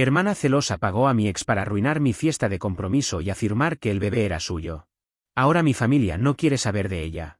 Hermana celosa pagó a mi ex para arruinar mi fiesta de compromiso y afirmar que el bebé era suyo. Ahora mi familia no quiere saber de ella.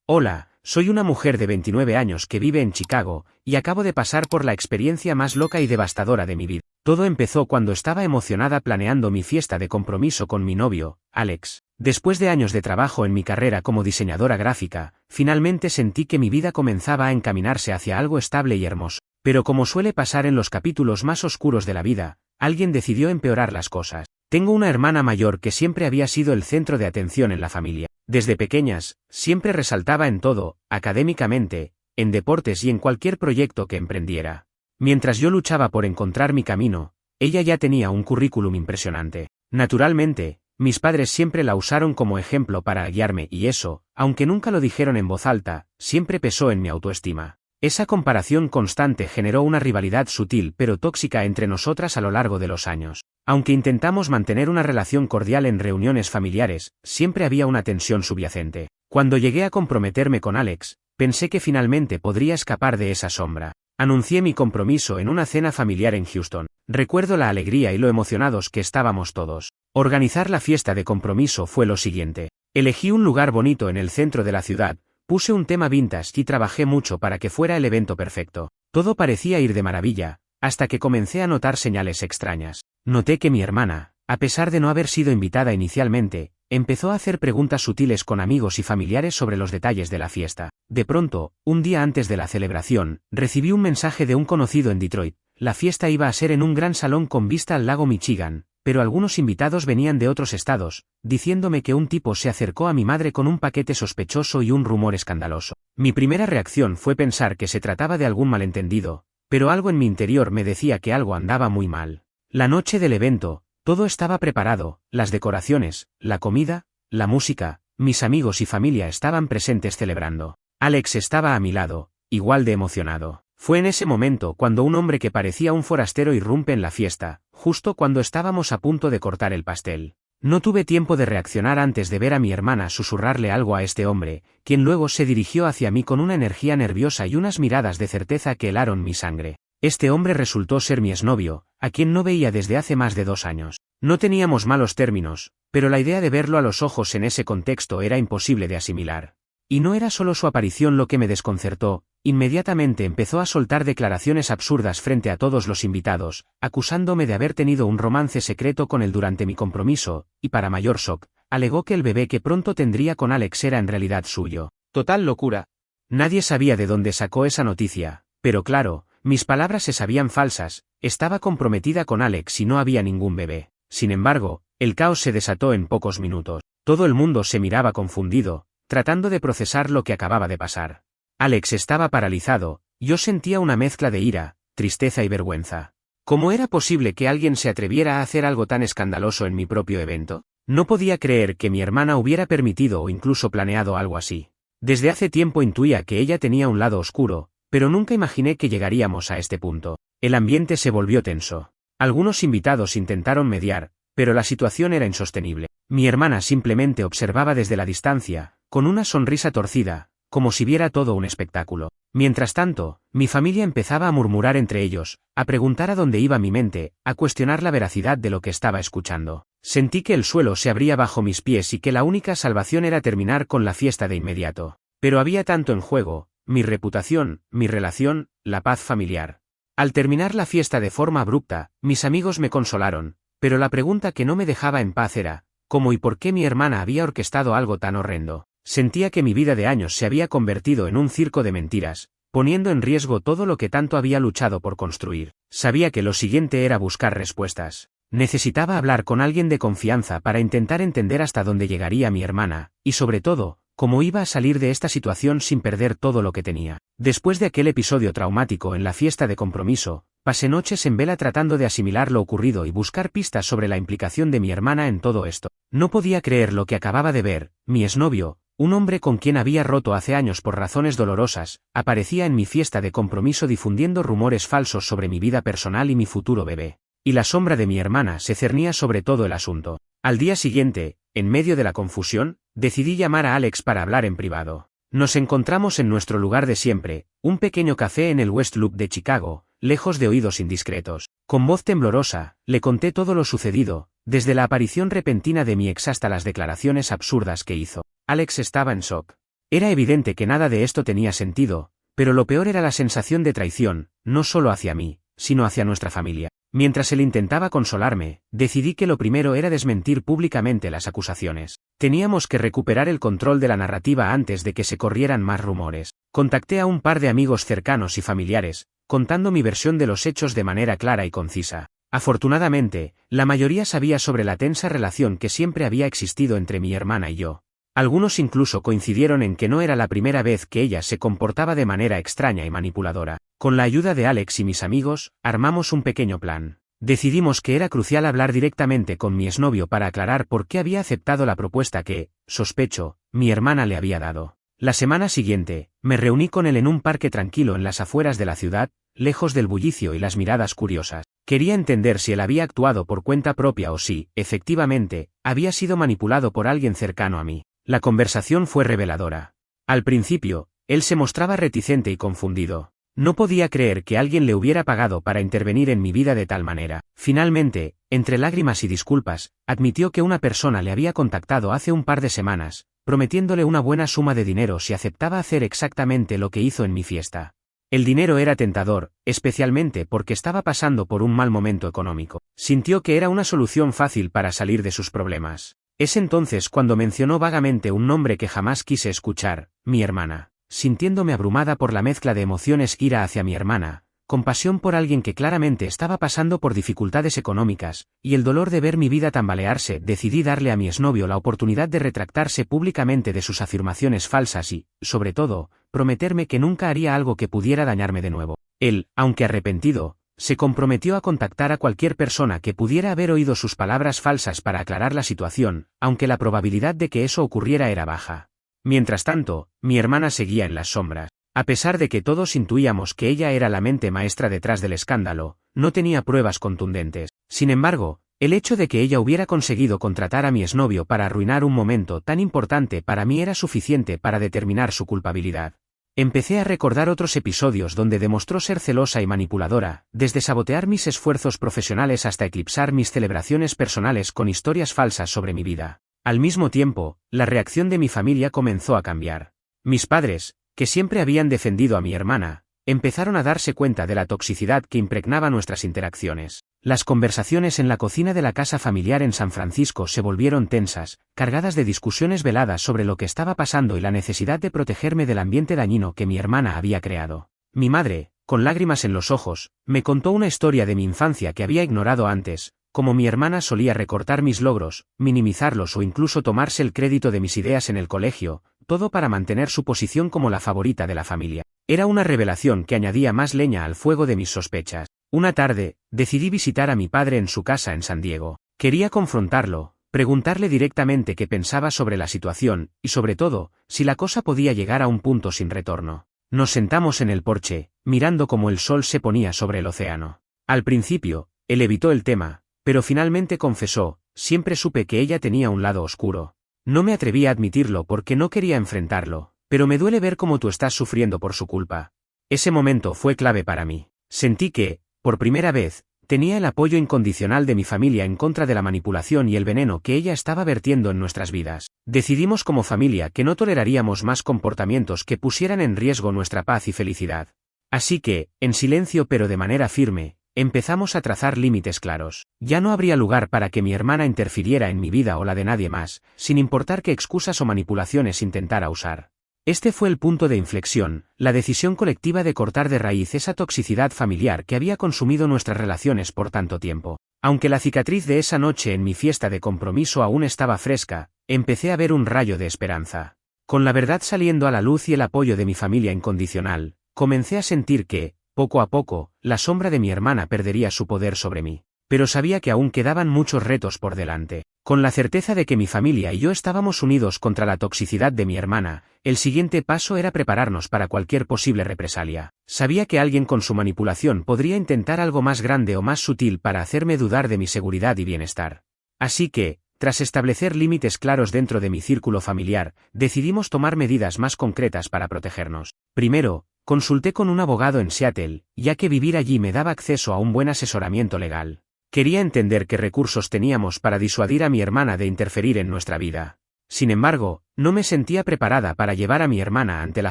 Hola, soy una mujer de 29 años que vive en Chicago, y acabo de pasar por la experiencia más loca y devastadora de mi vida. Todo empezó cuando estaba emocionada planeando mi fiesta de compromiso con mi novio, Alex. Después de años de trabajo en mi carrera como diseñadora gráfica, finalmente sentí que mi vida comenzaba a encaminarse hacia algo estable y hermoso. Pero como suele pasar en los capítulos más oscuros de la vida, alguien decidió empeorar las cosas. Tengo una hermana mayor que siempre había sido el centro de atención en la familia. Desde pequeñas, siempre resaltaba en todo, académicamente, en deportes y en cualquier proyecto que emprendiera. Mientras yo luchaba por encontrar mi camino, ella ya tenía un currículum impresionante. Naturalmente, mis padres siempre la usaron como ejemplo para guiarme y eso, aunque nunca lo dijeron en voz alta, siempre pesó en mi autoestima. Esa comparación constante generó una rivalidad sutil pero tóxica entre nosotras a lo largo de los años. Aunque intentamos mantener una relación cordial en reuniones familiares, siempre había una tensión subyacente. Cuando llegué a comprometerme con Alex, pensé que finalmente podría escapar de esa sombra. Anuncié mi compromiso en una cena familiar en Houston. Recuerdo la alegría y lo emocionados que estábamos todos. Organizar la fiesta de compromiso fue lo siguiente. Elegí un lugar bonito en el centro de la ciudad, puse un tema vintage y trabajé mucho para que fuera el evento perfecto. Todo parecía ir de maravilla, hasta que comencé a notar señales extrañas. Noté que mi hermana, a pesar de no haber sido invitada inicialmente, empezó a hacer preguntas sutiles con amigos y familiares sobre los detalles de la fiesta. De pronto, un día antes de la celebración, recibí un mensaje de un conocido en Detroit. La fiesta iba a ser en un gran salón con vista al lago Michigan, pero algunos invitados venían de otros estados, diciéndome que un tipo se acercó a mi madre con un paquete sospechoso y un rumor escandaloso. Mi primera reacción fue pensar que se trataba de algún malentendido, pero algo en mi interior me decía que algo andaba muy mal. La noche del evento, todo estaba preparado, las decoraciones, la comida, la música, mis amigos y familia estaban presentes celebrando. Alex estaba a mi lado, igual de emocionado. Fue en ese momento cuando un hombre que parecía un forastero irrumpe en la fiesta, justo cuando estábamos a punto de cortar el pastel. No tuve tiempo de reaccionar antes de ver a mi hermana susurrarle algo a este hombre, quien luego se dirigió hacia mí con una energía nerviosa y unas miradas de certeza que helaron mi sangre. Este hombre resultó ser mi exnovio, a quien no veía desde hace más de 2 años. No teníamos malos términos, pero la idea de verlo a los ojos en ese contexto era imposible de asimilar. Y no era solo su aparición lo que me desconcertó. Inmediatamente empezó a soltar declaraciones absurdas frente a todos los invitados, acusándome de haber tenido un romance secreto con él durante mi compromiso, y para mayor shock, alegó que el bebé que pronto tendría con Alex era en realidad suyo. Total locura. Nadie sabía de dónde sacó esa noticia, pero claro, mis palabras se sabían falsas, estaba comprometida con Alex y no había ningún bebé. Sin embargo, el caos se desató en pocos minutos. Todo el mundo se miraba confundido, tratando de procesar lo que acababa de pasar. Alex estaba paralizado, yo sentía una mezcla de ira, tristeza y vergüenza. ¿Cómo era posible que alguien se atreviera a hacer algo tan escandaloso en mi propio evento? No podía creer que mi hermana hubiera permitido o incluso planeado algo así. Desde hace tiempo intuía que ella tenía un lado oscuro, pero nunca imaginé que llegaríamos a este punto. El ambiente se volvió tenso. Algunos invitados intentaron mediar, pero la situación era insostenible. Mi hermana simplemente observaba desde la distancia, con una sonrisa torcida, como si viera todo un espectáculo. Mientras tanto, mi familia empezaba a murmurar entre ellos, a preguntar a dónde iba mi mente, a cuestionar la veracidad de lo que estaba escuchando. Sentí que el suelo se abría bajo mis pies y que la única salvación era terminar con la fiesta de inmediato. Pero había tanto en juego, mi reputación, mi relación, la paz familiar. Al terminar la fiesta de forma abrupta, mis amigos me consolaron, pero la pregunta que no me dejaba en paz era, ¿cómo y por qué mi hermana había orquestado algo tan horrendo? Sentía que mi vida de años se había convertido en un circo de mentiras, poniendo en riesgo todo lo que tanto había luchado por construir. Sabía que lo siguiente era buscar respuestas. Necesitaba hablar con alguien de confianza para intentar entender hasta dónde llegaría mi hermana, y sobre todo, cómo iba a salir de esta situación sin perder todo lo que tenía. Después de aquel episodio traumático en la fiesta de compromiso, pasé noches en vela tratando de asimilar lo ocurrido y buscar pistas sobre la implicación de mi hermana en todo esto. No podía creer lo que acababa de ver. Mi exnovio, un hombre con quien había roto hace años por razones dolorosas, aparecía en mi fiesta de compromiso difundiendo rumores falsos sobre mi vida personal y mi futuro bebé. Y la sombra de mi hermana se cernía sobre todo el asunto. Al día siguiente, en medio de la confusión, decidí llamar a Alex para hablar en privado. Nos encontramos en nuestro lugar de siempre, un pequeño café en el West Loop de Chicago, lejos de oídos indiscretos. Con voz temblorosa, le conté todo lo sucedido, desde la aparición repentina de mi ex hasta las declaraciones absurdas que hizo. Alex estaba en shock. Era evidente que nada de esto tenía sentido, pero lo peor era la sensación de traición, no solo hacia mí, sino hacia nuestra familia. Mientras él intentaba consolarme, decidí que lo primero era desmentir públicamente las acusaciones. Teníamos que recuperar el control de la narrativa antes de que se corrieran más rumores. Contacté a un par de amigos cercanos y familiares, contando mi versión de los hechos de manera clara y concisa. Afortunadamente, la mayoría sabía sobre la tensa relación que siempre había existido entre mi hermana y yo. Algunos incluso coincidieron en que no era la primera vez que ella se comportaba de manera extraña y manipuladora. Con la ayuda de Alex y mis amigos, armamos un pequeño plan. Decidimos que era crucial hablar directamente con mi exnovio para aclarar por qué había aceptado la propuesta que, sospecho, mi hermana le había dado. La semana siguiente, me reuní con él en un parque tranquilo en las afueras de la ciudad, lejos del bullicio y las miradas curiosas. Quería entender si él había actuado por cuenta propia o si, efectivamente, había sido manipulado por alguien cercano a mí. La conversación fue reveladora. Al principio, él se mostraba reticente y confundido. No podía creer que alguien le hubiera pagado para intervenir en mi vida de tal manera. Finalmente, entre lágrimas y disculpas, admitió que una persona le había contactado hace un par de semanas, prometiéndole una buena suma de dinero si aceptaba hacer exactamente lo que hizo en mi fiesta. El dinero era tentador, especialmente porque estaba pasando por un mal momento económico. Sintió que era una solución fácil para salir de sus problemas. Es entonces cuando mencionó vagamente un nombre que jamás quise escuchar, mi hermana. Sintiéndome abrumada por la mezcla de emociones, ira hacia mi hermana, compasión por alguien que claramente estaba pasando por dificultades económicas, y el dolor de ver mi vida tambalearse, decidí darle a mi exnovio la oportunidad de retractarse públicamente de sus afirmaciones falsas y, sobre todo, prometerme que nunca haría algo que pudiera dañarme de nuevo. Él, aunque arrepentido, se comprometió a contactar a cualquier persona que pudiera haber oído sus palabras falsas para aclarar la situación, aunque la probabilidad de que eso ocurriera era baja. Mientras tanto, mi hermana seguía en las sombras. A pesar de que todos intuíamos que ella era la mente maestra detrás del escándalo, no tenía pruebas contundentes. Sin embargo, el hecho de que ella hubiera conseguido contratar a mi exnovio para arruinar un momento tan importante para mí era suficiente para determinar su culpabilidad. Empecé a recordar otros episodios donde demostró ser celosa y manipuladora, desde sabotear mis esfuerzos profesionales hasta eclipsar mis celebraciones personales con historias falsas sobre mi vida. Al mismo tiempo, la reacción de mi familia comenzó a cambiar. Mis padres, que siempre habían defendido a mi hermana, empezaron a darse cuenta de la toxicidad que impregnaba nuestras interacciones. Las conversaciones en la cocina de la casa familiar en San Francisco se volvieron tensas, cargadas de discusiones veladas sobre lo que estaba pasando y la necesidad de protegerme del ambiente dañino que mi hermana había creado. Mi madre, con lágrimas en los ojos, me contó una historia de mi infancia que había ignorado antes, como mi hermana solía recortar mis logros, minimizarlos o incluso tomarse el crédito de mis ideas en el colegio, todo para mantener su posición como la favorita de la familia. Era una revelación que añadía más leña al fuego de mis sospechas. Una tarde, decidí visitar a mi padre en su casa en San Diego. Quería confrontarlo, preguntarle directamente qué pensaba sobre la situación, y sobre todo, si la cosa podía llegar a un punto sin retorno. Nos sentamos en el porche, mirando cómo el sol se ponía sobre el océano. Al principio, él evitó el tema, pero finalmente confesó, siempre supe que ella tenía un lado oscuro. No me atreví a admitirlo porque no quería enfrentarlo, pero me duele ver cómo tú estás sufriendo por su culpa. Ese momento fue clave para mí. Sentí que, por primera vez, tenía el apoyo incondicional de mi familia en contra de la manipulación y el veneno que ella estaba vertiendo en nuestras vidas. Decidimos como familia que no toleraríamos más comportamientos que pusieran en riesgo nuestra paz y felicidad. Así que, en silencio pero de manera firme, empezamos a trazar límites claros. Ya no habría lugar para que mi hermana interfiriera en mi vida o la de nadie más, sin importar qué excusas o manipulaciones intentara usar. Este fue el punto de inflexión, la decisión colectiva de cortar de raíz esa toxicidad familiar que había consumido nuestras relaciones por tanto tiempo. Aunque la cicatriz de esa noche en mi fiesta de compromiso aún estaba fresca, empecé a ver un rayo de esperanza. Con la verdad saliendo a la luz y el apoyo de mi familia incondicional, comencé a sentir que, poco a poco, la sombra de mi hermana perdería su poder sobre mí. Pero sabía que aún quedaban muchos retos por delante. Con la certeza de que mi familia y yo estábamos unidos contra la toxicidad de mi hermana, el siguiente paso era prepararnos para cualquier posible represalia. Sabía que alguien con su manipulación podría intentar algo más grande o más sutil para hacerme dudar de mi seguridad y bienestar. Así que, tras establecer límites claros dentro de mi círculo familiar, decidimos tomar medidas más concretas para protegernos. Primero, Consulté con un abogado en Seattle, ya que vivir allí me daba acceso a un buen asesoramiento legal. Quería entender qué recursos teníamos para disuadir a mi hermana de interferir en nuestra vida. Sin embargo, no me sentía preparada para llevar a mi hermana ante la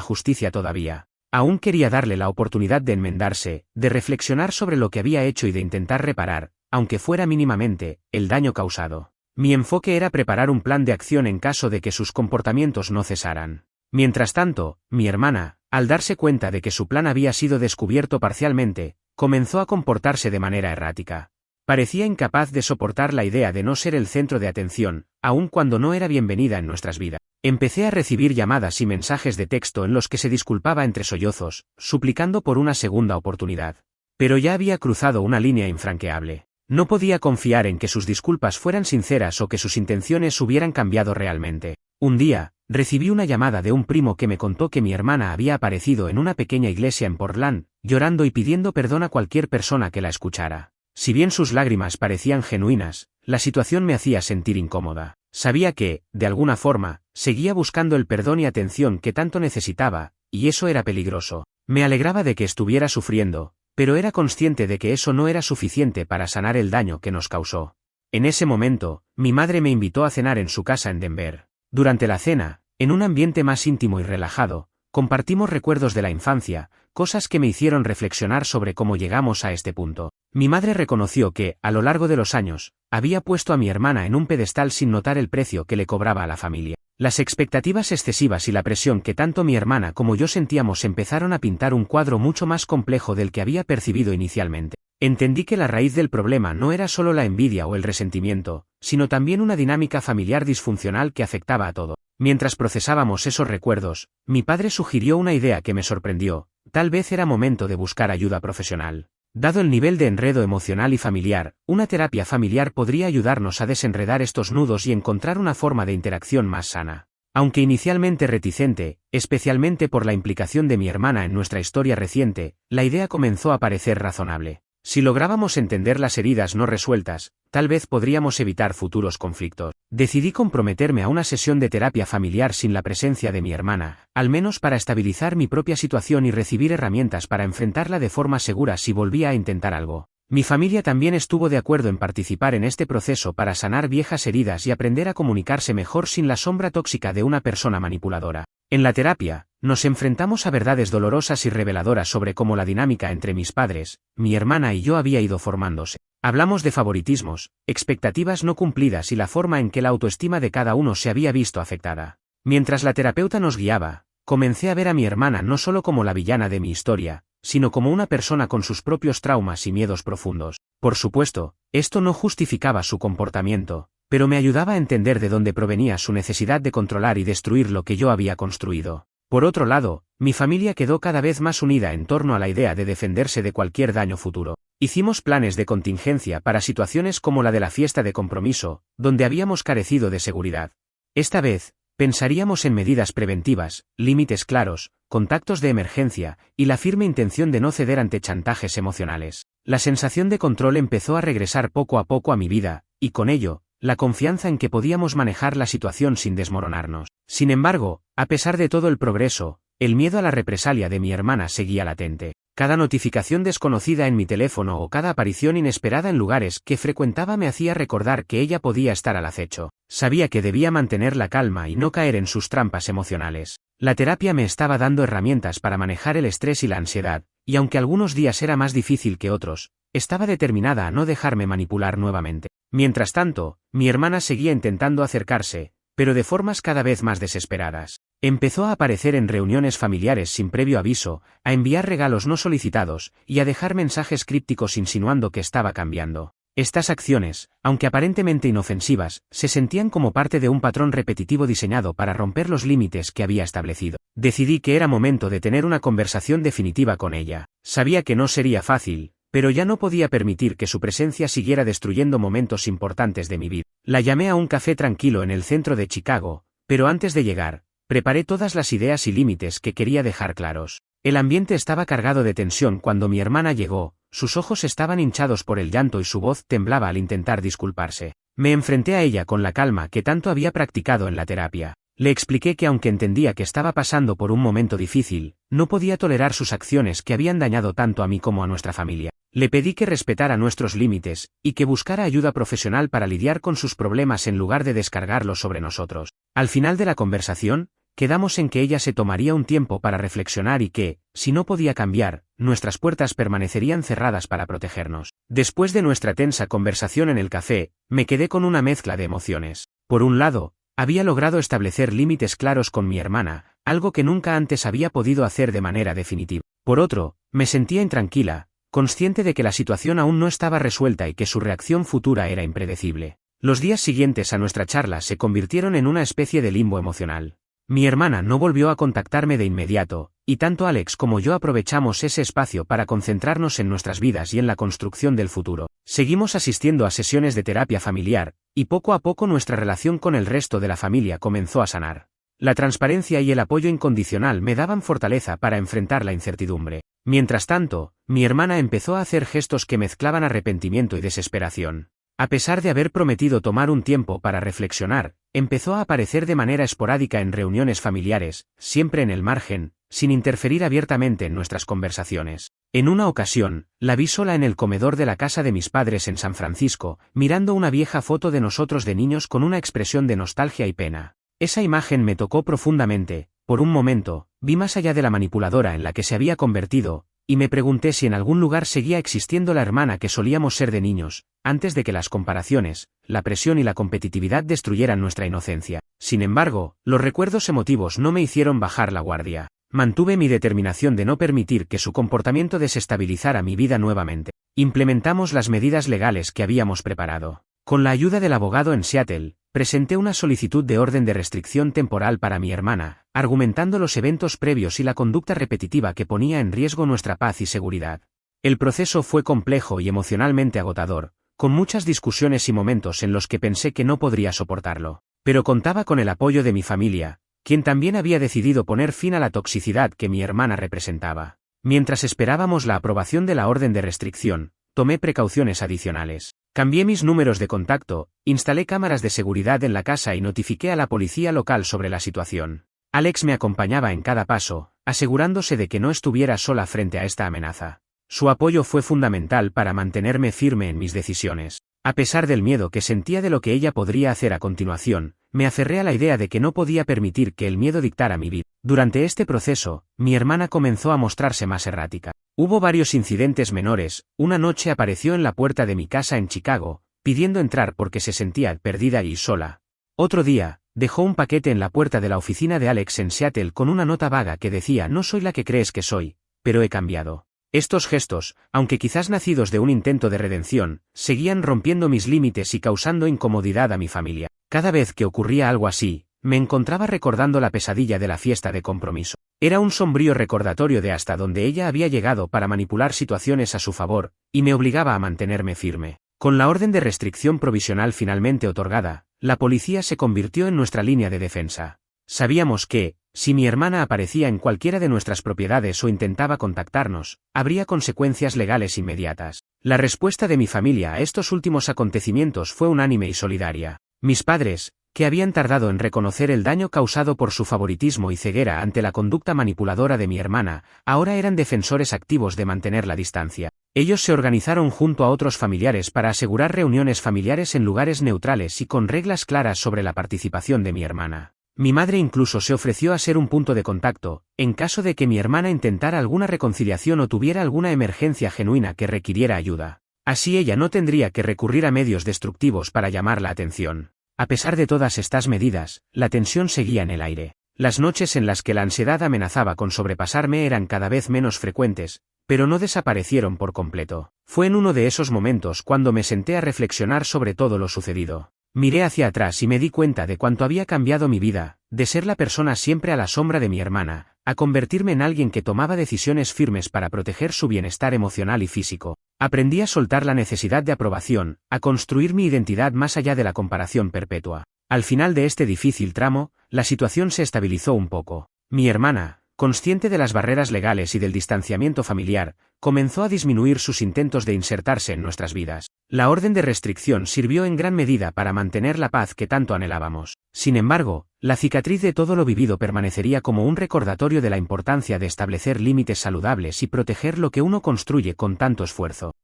justicia todavía. Aún quería darle la oportunidad de enmendarse, de reflexionar sobre lo que había hecho y de intentar reparar, aunque fuera mínimamente, el daño causado. Mi enfoque era preparar un plan de acción en caso de que sus comportamientos no cesaran. Mientras tanto, mi hermana, al darse cuenta de que su plan había sido descubierto parcialmente, comenzó a comportarse de manera errática. Parecía incapaz de soportar la idea de no ser el centro de atención, aun cuando no era bienvenida en nuestras vidas. Empecé a recibir llamadas y mensajes de texto en los que se disculpaba entre sollozos, suplicando por una segunda oportunidad. Pero ya había cruzado una línea infranqueable. No podía confiar en que sus disculpas fueran sinceras o que sus intenciones hubieran cambiado realmente. Un día, recibí una llamada de un primo que me contó que mi hermana había aparecido en una pequeña iglesia en Portland, llorando y pidiendo perdón a cualquier persona que la escuchara. Si bien sus lágrimas parecían genuinas, la situación me hacía sentir incómoda. Sabía que, de alguna forma, seguía buscando el perdón y atención que tanto necesitaba, y eso era peligroso. Me alegraba de que estuviera sufriendo, pero era consciente de que eso no era suficiente para sanar el daño que nos causó. En ese momento, mi madre me invitó a cenar en su casa en Denver. Durante la cena, en un ambiente más íntimo y relajado, compartimos recuerdos de la infancia, cosas que me hicieron reflexionar sobre cómo llegamos a este punto. Mi madre reconoció que, a lo largo de los años, había puesto a mi hermana en un pedestal sin notar el precio que le cobraba a la familia. Las expectativas excesivas y la presión que tanto mi hermana como yo sentíamos empezaron a pintar un cuadro mucho más complejo del que había percibido inicialmente. Entendí que la raíz del problema no era solo la envidia o el resentimiento, sino también una dinámica familiar disfuncional que afectaba a todo. Mientras procesábamos esos recuerdos, mi padre sugirió una idea que me sorprendió: tal vez era momento de buscar ayuda profesional. Dado el nivel de enredo emocional y familiar, una terapia familiar podría ayudarnos a desenredar estos nudos y encontrar una forma de interacción más sana. Aunque inicialmente reticente, especialmente por la implicación de mi hermana en nuestra historia reciente, la idea comenzó a parecer razonable. Si lográbamos entender las heridas no resueltas, tal vez podríamos evitar futuros conflictos. Decidí comprometerme a una sesión de terapia familiar sin la presencia de mi hermana, al menos para estabilizar mi propia situación y recibir herramientas para enfrentarla de forma segura si volvía a intentar algo. Mi familia también estuvo de acuerdo en participar en este proceso para sanar viejas heridas y aprender a comunicarse mejor sin la sombra tóxica de una persona manipuladora. En la terapia, nos enfrentamos a verdades dolorosas y reveladoras sobre cómo la dinámica entre mis padres, mi hermana y yo había ido formándose. Hablamos de favoritismos, expectativas no cumplidas y la forma en que la autoestima de cada uno se había visto afectada. Mientras la terapeuta nos guiaba, comencé a ver a mi hermana no solo como la villana de mi historia, sino como una persona con sus propios traumas y miedos profundos. Por supuesto, esto no justificaba su comportamiento, pero me ayudaba a entender de dónde provenía su necesidad de controlar y destruir lo que yo había construido. Por otro lado, mi familia quedó cada vez más unida en torno a la idea de defenderse de cualquier daño futuro. Hicimos planes de contingencia para situaciones como la de la fiesta de compromiso, donde habíamos carecido de seguridad. Esta vez, pensaríamos en medidas preventivas, límites claros, contactos de emergencia, y la firme intención de no ceder ante chantajes emocionales. La sensación de control empezó a regresar poco a poco a mi vida, y con ello, la confianza en que podíamos manejar la situación sin desmoronarnos. Sin embargo, a pesar de todo el progreso, el miedo a la represalia de mi hermana seguía latente. Cada notificación desconocida en mi teléfono o cada aparición inesperada en lugares que frecuentaba me hacía recordar que ella podía estar al acecho. Sabía que debía mantener la calma y no caer en sus trampas emocionales. La terapia me estaba dando herramientas para manejar el estrés y la ansiedad, y aunque algunos días era más difícil que otros, estaba determinada a no dejarme manipular nuevamente. Mientras tanto, mi hermana seguía intentando acercarse, pero de formas cada vez más desesperadas. Empezó a aparecer en reuniones familiares sin previo aviso, a enviar regalos no solicitados, y a dejar mensajes crípticos insinuando que estaba cambiando. Estas acciones, aunque aparentemente inofensivas, se sentían como parte de un patrón repetitivo diseñado para romper los límites que había establecido. Decidí que era momento de tener una conversación definitiva con ella. Sabía que no sería fácil, pero ya no podía permitir que su presencia siguiera destruyendo momentos importantes de mi vida. La llamé a un café tranquilo en el centro de Chicago, pero antes de llegar, preparé todas las ideas y límites que quería dejar claros. El ambiente estaba cargado de tensión cuando mi hermana llegó, sus ojos estaban hinchados por el llanto y su voz temblaba al intentar disculparse. Me enfrenté a ella con la calma que tanto había practicado en la terapia. Le expliqué que aunque entendía que estaba pasando por un momento difícil, no podía tolerar sus acciones que habían dañado tanto a mí como a nuestra familia. Le pedí que respetara nuestros límites, y que buscara ayuda profesional para lidiar con sus problemas en lugar de descargarlos sobre nosotros. Al final de la conversación, quedamos en que ella se tomaría un tiempo para reflexionar y que, si no podía cambiar, nuestras puertas permanecerían cerradas para protegernos. Después de nuestra tensa conversación en el café, me quedé con una mezcla de emociones. Por un lado, había logrado establecer límites claros con mi hermana, algo que nunca antes había podido hacer de manera definitiva. Por otro, me sentía intranquila, consciente de que la situación aún no estaba resuelta y que su reacción futura era impredecible. Los días siguientes a nuestra charla se convirtieron en una especie de limbo emocional. Mi hermana no volvió a contactarme de inmediato, y tanto Alex como yo aprovechamos ese espacio para concentrarnos en nuestras vidas y en la construcción del futuro. Seguimos asistiendo a sesiones de terapia familiar, y poco a poco nuestra relación con el resto de la familia comenzó a sanar. La transparencia y el apoyo incondicional me daban fortaleza para enfrentar la incertidumbre. Mientras tanto, mi hermana empezó a hacer gestos que mezclaban arrepentimiento y desesperación. A pesar de haber prometido tomar un tiempo para reflexionar, empezó a aparecer de manera esporádica en reuniones familiares, siempre en el margen, sin interferir abiertamente en nuestras conversaciones. En una ocasión, la vi sola en el comedor de la casa de mis padres en San Francisco, mirando una vieja foto de nosotros de niños con una expresión de nostalgia y pena. Esa imagen me tocó profundamente. Por un momento, vi más allá de la manipuladora en la que se había convertido, y me pregunté si en algún lugar seguía existiendo la hermana que solíamos ser de niños, antes de que las comparaciones, la presión y la competitividad destruyeran nuestra inocencia. Sin embargo, los recuerdos emotivos no me hicieron bajar la guardia. Mantuve mi determinación de no permitir que su comportamiento desestabilizara mi vida nuevamente. Implementamos las medidas legales que habíamos preparado. Con la ayuda del abogado en Seattle, presenté una solicitud de orden de restricción temporal para mi hermana, argumentando los eventos previos y la conducta repetitiva que ponía en riesgo nuestra paz y seguridad. El proceso fue complejo y emocionalmente agotador, con muchas discusiones y momentos en los que pensé que no podría soportarlo. Pero contaba con el apoyo de mi familia, quien también había decidido poner fin a la toxicidad que mi hermana representaba. Mientras esperábamos la aprobación de la orden de restricción, tomé precauciones adicionales. Cambié mis números de contacto, instalé cámaras de seguridad en la casa y notifiqué a la policía local sobre la situación. Alex me acompañaba en cada paso, asegurándose de que no estuviera sola frente a esta amenaza. Su apoyo fue fundamental para mantenerme firme en mis decisiones. A pesar del miedo que sentía de lo que ella podría hacer a continuación, me aferré a la idea de que no podía permitir que el miedo dictara mi vida. Durante este proceso, mi hermana comenzó a mostrarse más errática. Hubo varios incidentes menores. Una noche apareció en la puerta de mi casa en Chicago, pidiendo entrar porque se sentía perdida y sola. Otro día, dejó un paquete en la puerta de la oficina de Alex en Seattle con una nota vaga que decía: "No soy la que crees que soy, pero he cambiado". Estos gestos, aunque quizás nacidos de un intento de redención, seguían rompiendo mis límites y causando incomodidad a mi familia. Cada vez que ocurría algo así, me encontraba recordando la pesadilla de la fiesta de compromiso. Era un sombrío recordatorio de hasta dónde ella había llegado para manipular situaciones a su favor, y me obligaba a mantenerme firme. Con la orden de restricción provisional finalmente otorgada, la policía se convirtió en nuestra línea de defensa. Sabíamos que, si mi hermana aparecía en cualquiera de nuestras propiedades o intentaba contactarnos, habría consecuencias legales inmediatas. La respuesta de mi familia a estos últimos acontecimientos fue unánime y solidaria. Mis padres, que habían tardado en reconocer el daño causado por su favoritismo y ceguera ante la conducta manipuladora de mi hermana, ahora eran defensores activos de mantener la distancia. Ellos se organizaron junto a otros familiares para asegurar reuniones familiares en lugares neutrales y con reglas claras sobre la participación de mi hermana. Mi madre incluso se ofreció a ser un punto de contacto, en caso de que mi hermana intentara alguna reconciliación o tuviera alguna emergencia genuina que requiriera ayuda. Así ella no tendría que recurrir a medios destructivos para llamar la atención. A pesar de todas estas medidas, la tensión seguía en el aire. Las noches en las que la ansiedad amenazaba con sobrepasarme eran cada vez menos frecuentes, pero no desaparecieron por completo. Fue en uno de esos momentos cuando me senté a reflexionar sobre todo lo sucedido. Miré hacia atrás y me di cuenta de cuánto había cambiado mi vida, de ser la persona siempre a la sombra de mi hermana, a convertirme en alguien que tomaba decisiones firmes para proteger su bienestar emocional y físico. Aprendí a soltar la necesidad de aprobación, a construir mi identidad más allá de la comparación perpetua. Al final de este difícil tramo, la situación se estabilizó un poco. Mi hermana, consciente de las barreras legales y del distanciamiento familiar, comenzó a disminuir sus intentos de insertarse en nuestras vidas. La orden de restricción sirvió en gran medida para mantener la paz que tanto anhelábamos. Sin embargo, la cicatriz de todo lo vivido permanecería como un recordatorio de la importancia de establecer límites saludables y proteger lo que uno construye con tanto esfuerzo.